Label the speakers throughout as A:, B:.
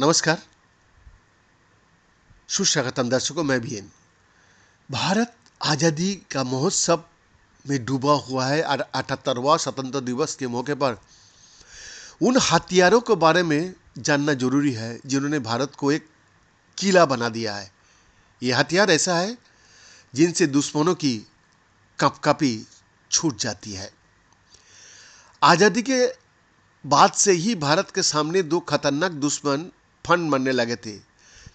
A: नमस्कार, सुस्वागतम दर्शकों। मैं भी एन। भारत आज़ादी का महोत्सव में डूबा हुआ है और 78वां स्वतंत्रता दिवस के मौके पर उन हथियारों के बारे में जानना जरूरी है जिन्होंने भारत को एक किला बना दिया है। ये हथियार ऐसा है जिनसे दुश्मनों की कंपकपी छूट जाती है। आज़ादी के बाद से ही भारत के सामने दो खतरनाक दुश्मन फन बनने लगे थे,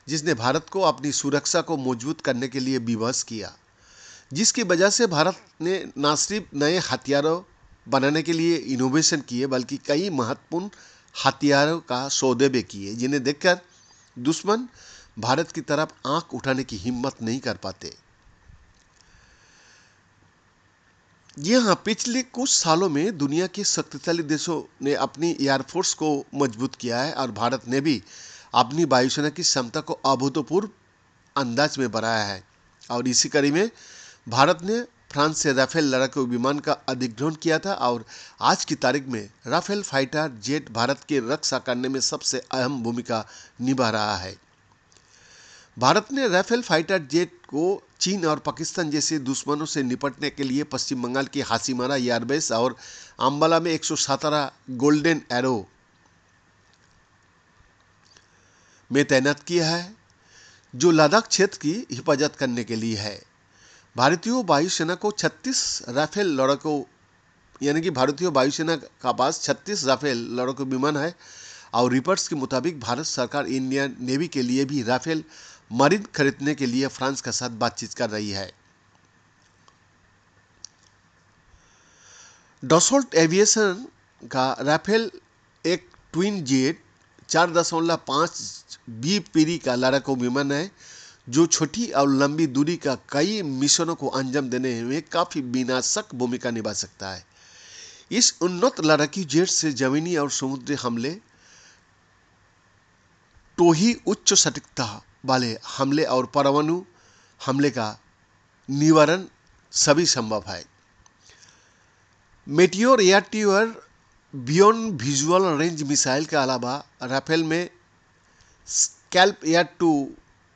A: जिसने भारत को अपनी सुरक्षा को मजबूत करने के लिए विवश किया, जिसकी वजह से भारत ने न सिर्फ नए हथियारों बनाने के लिए इनोवेशन किए बल्कि कई महत्वपूर्ण हथियारों का सौदे भी किए, जिन्हें देखकर दुश्मन भारत की तरफ आंख उठाने की हिम्मत नहीं कर पाते। जी हाँ, पिछले कुछ सालों में दुनिया के शक्तिशाली देशों ने अपनी एयरफोर्स को मजबूत किया है और भारत ने भी अपनी वायुसेना की क्षमता को अभूतपूर्व अंदाज में बढ़ाया है। और इसी कड़ी में भारत ने फ्रांस से राफेल लड़ाकू विमान का अधिग्रहण किया था और आज की तारीख में राफेल फाइटर जेट भारत की रक्षा करने में सबसे अहम भूमिका निभा रहा है। भारत ने राफेल फाइटर जेट को चीन और पाकिस्तान जैसे दुश्मनों से निपटने के लिए पश्चिम बंगाल की हासीमारा एयरबेस और अंबाला में 117 गोल्डन एरो में तैनात किया है, जो लद्दाख क्षेत्र की हिफाजत करने के लिए है। भारतीय वायुसेना को 36 राफेल लड़ाकू यानी कि भारतीय वायुसेना का पास 36 राफेल लड़ाकू विमान है और रिपोर्ट्स के मुताबिक भारत सरकार इंडियन नेवी के लिए भी राफेल मरीन खरीदने के लिए फ्रांस के साथ बातचीत कर रही है। डसॉल्ट एविएशन का राफेल एक ट्विन जेट 4.5 बी पीढ़ी का लड़ाकू विमान है, जो छोटी और लंबी दूरी का कई मिशनों को अंजाम देने में काफी विनाशक भूमिका निभा सकता है। इस उन्नत लड़ाकू जेट से जमीनी और समुद्री हमले, टोही उच्च सटीकता वाले हमले और परमाणु हमले का निवारण सभी संभव है। Meteor air to beyond visual range missile के अलावा राफेल में SCALP air to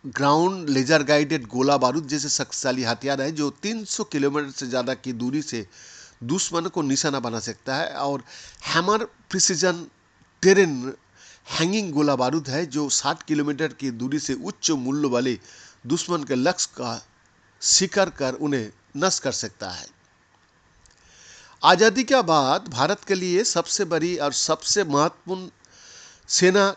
A: ground laser guided गोला बारूद जैसे शक्तिशाली हथियार है, जो 300 किलोमीटर से ज़्यादा की दूरी से दुश्मन को निशाना बना सकता है। और हैमर प्रिसीजन टेरेन हैंगिंग गोला बारूद है, जो 60 किलोमीटर की दूरी से उच्च मूल्य वाले दुश्मन के लक्ष्य का शिकार कर उन्हें नष्ट कर सकता है। आज़ादी के बाद भारत के लिए सबसे बड़ी और सबसे महत्वपूर्ण सेना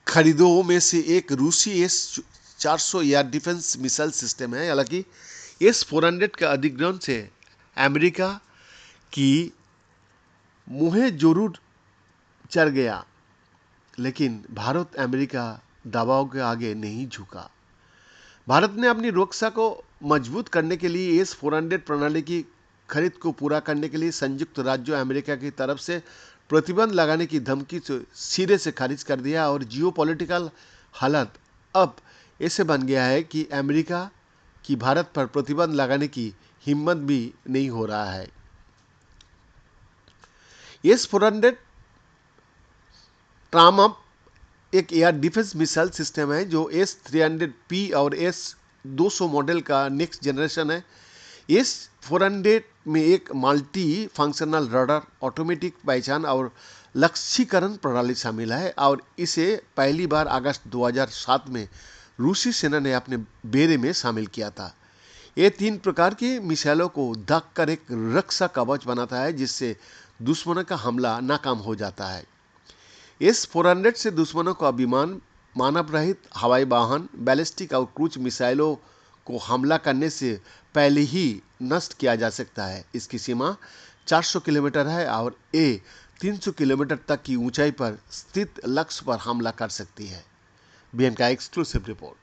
A: खरीदों में से एक रूसी S-400 air defence missile system है। हालांकि S-400 का अधिग्रहण से अमेरिका की मुहें जरूर चढ़ गया, लेकिन भारत अमेरिका दबाव के आगे नहीं झुका। भारत ने अपनी रक्षा को मजबूत करने के लिए S-400 प्रणाली की खरीद को पूरा करने के लिए संयुक्त राज्य अमेरिका की तरफ से प्रतिबंध लगाने की धमकी से सिरे से खारिज कर दिया। और जियोपॉलिटिकल हालत अब ऐसे बन गया है कि अमेरिका की भारत पर प्रतिबंध लगाने की हिम्मत भी नहीं हो रहा है। S-400 ट्रामप एक एयर डिफेंस मिसाइल सिस्टम है, जो S-300P और S-200 मॉडल का नेक्स्ट जनरेशन है। S-400 में एक मल्टी फंक्शनल रडार, ऑटोमेटिक पहचान और लक्ष्यीकरण प्रणाली शामिल है और इसे पहली बार अगस्त 2007 में रूसी सेना ने अपने बेड़े में शामिल किया था। ये 3 प्रकार की मिसाइलों को ढक कर एक रक्षा कवच बनाता है, जिससे दुश्मनों का हमला नाकाम हो जाता है। S-400 से दुश्मनों का विमान, मानव रहित हवाई वाहन, बैलिस्टिक और क्रूज मिसाइलों को हमला करने से पहले ही नष्ट किया जा सकता है। इसकी सीमा 400 किलोमीटर है और ये 300 किलोमीटर तक की ऊंचाई पर स्थित लक्ष्य पर हमला कर सकती है। बीएन का एक्सक्लूसिव रिपोर्ट।